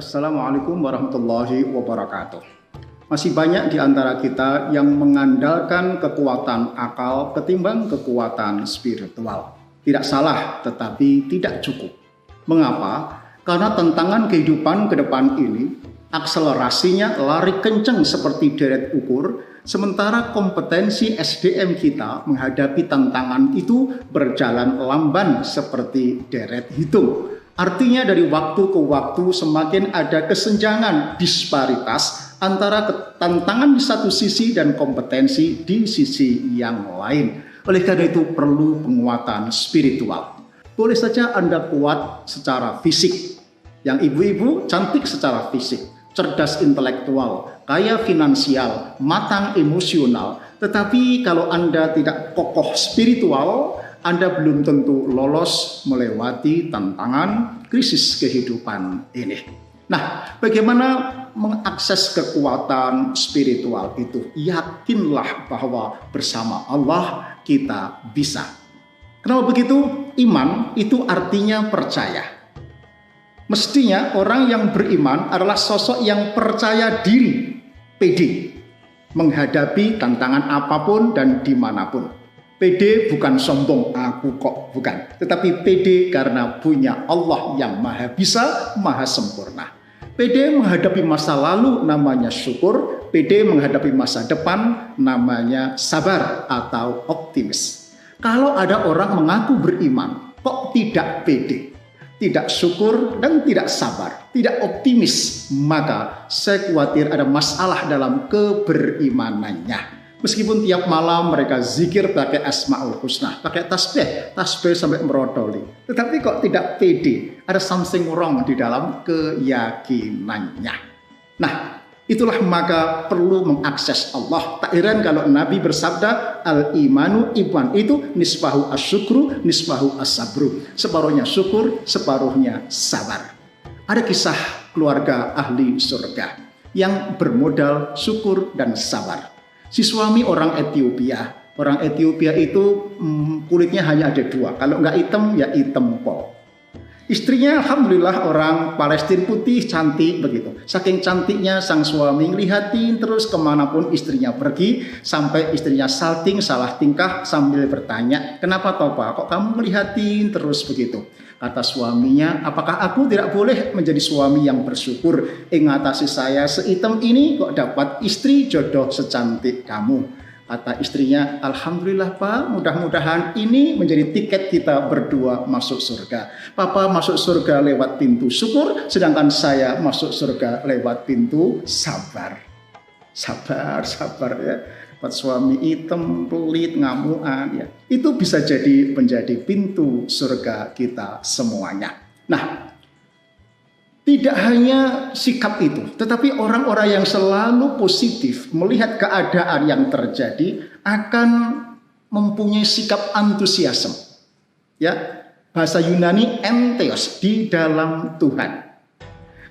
Assalamualaikum warahmatullahi wabarakatuh. Masih banyak di antara kita yang mengandalkan kekuatan akal ketimbang kekuatan spiritual. Tidak salah, tetapi tidak cukup. Mengapa? Karena tantangan kehidupan ke depan ini, akselerasinya lari kencang seperti deret ukur, sementara kompetensi SDM kita menghadapi tantangan itu berjalan lamban seperti deret hitung. Artinya dari waktu ke waktu semakin ada kesenjangan, disparitas antara tantangan di satu sisi dan kompetensi di sisi yang lain. Oleh karena itu perlu penguatan spiritual. Boleh saja Anda kuat secara fisik. Yang ibu-ibu cantik secara fisik, cerdas intelektual, kaya finansial, matang emosional. Tetapi kalau Anda tidak kokoh spiritual, Anda belum tentu lolos melewati tantangan krisis kehidupan ini. Nah, bagaimana mengakses kekuatan spiritual itu? Yakinlah bahwa bersama Allah kita bisa. Kenapa begitu? Iman itu artinya percaya. Mestinya orang yang beriman adalah sosok yang percaya diri, pede, menghadapi tantangan apapun dan dimanapun. Pede bukan sombong, aku kok, bukan. Tetapi pede karena punya Allah yang maha bisa, maha sempurna. Pede menghadapi masa lalu namanya syukur, pede menghadapi masa depan namanya sabar atau optimis. Kalau ada orang mengaku beriman, kok tidak pede, tidak syukur dan tidak sabar, tidak optimis, maka saya khawatir ada masalah dalam keberimanannya. Meskipun tiap malam mereka zikir pakai Asmaul Husna, pakai tasbih sampai merodoli. Tetapi kok tidak pede, ada something wrong di dalam keyakinannya. Nah, itulah maka perlu mengakses Allah. Tak heran kalau Nabi bersabda, al-imanu iman itu nisbahu asyukru, nisbahu asabru. Separuhnya syukur, separuhnya sabar. Ada kisah keluarga ahli surga yang bermodal syukur dan sabar. Si suami orang Ethiopia. Orang Ethiopia itu kulitnya hanya ada dua. Kalau nggak hitam, ya hitam pol. Istrinya alhamdulillah orang Palestina putih, cantik begitu. Saking cantiknya sang suami ngelihatin terus kemanapun istrinya pergi. Sampai istrinya salting, salah tingkah sambil bertanya, kenapa Topa? Kok kamu ngelihatin terus begitu? Kata suaminya, apakah aku tidak boleh menjadi suami yang bersyukur? Ingatasi saya sehitam ini kok dapat istri jodoh secantik kamu. Kata istrinya, alhamdulillah Pak, mudah-mudahan ini menjadi tiket kita berdua masuk surga. Papa masuk surga lewat pintu syukur, sedangkan saya masuk surga lewat pintu sabar. Sabar ya. Dapat suami hitam, pelit, ngamuan, ya. Itu bisa jadi menjadi pintu surga kita semuanya. Nah, tidak hanya sikap itu, tetapi orang-orang yang selalu positif melihat keadaan yang terjadi akan mempunyai sikap antusiasme. Ya, bahasa Yunani entheos, di dalam Tuhan.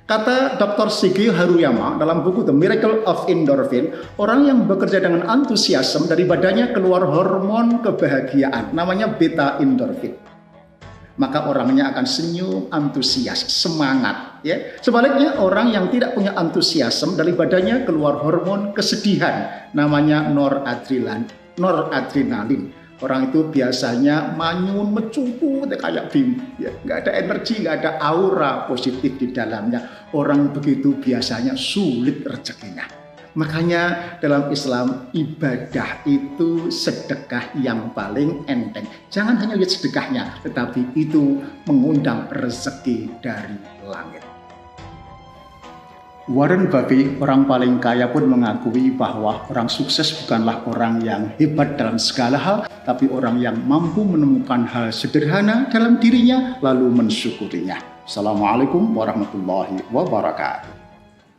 Kata Dr. Shigeo Haruyama dalam buku The Miracle of Endorphin, orang yang bekerja dengan antusiasme dari badannya keluar hormon kebahagiaan, namanya beta endorphin. Maka orangnya akan senyum, antusias, semangat. Ya. Sebaliknya orang yang tidak punya antusiasme dari badannya keluar hormon kesedihan, namanya noradrenalin. Orang itu biasanya manyun, mencupu kayak bim, ya, nggak ada energi, nggak ada aura positif di dalamnya. Orang begitu biasanya sulit rezekinya. Makanya dalam Islam ibadah itu sedekah yang paling enteng. Jangan hanya lihat sedekahnya, tetapi itu mengundang rezeki dari langit. Warren Buffett, orang paling kaya pun mengakui bahwa orang sukses bukanlah orang yang hebat dalam segala hal, tapi orang yang mampu menemukan hal sederhana dalam dirinya lalu mensyukurinya. Assalamualaikum warahmatullahi wabarakatuh.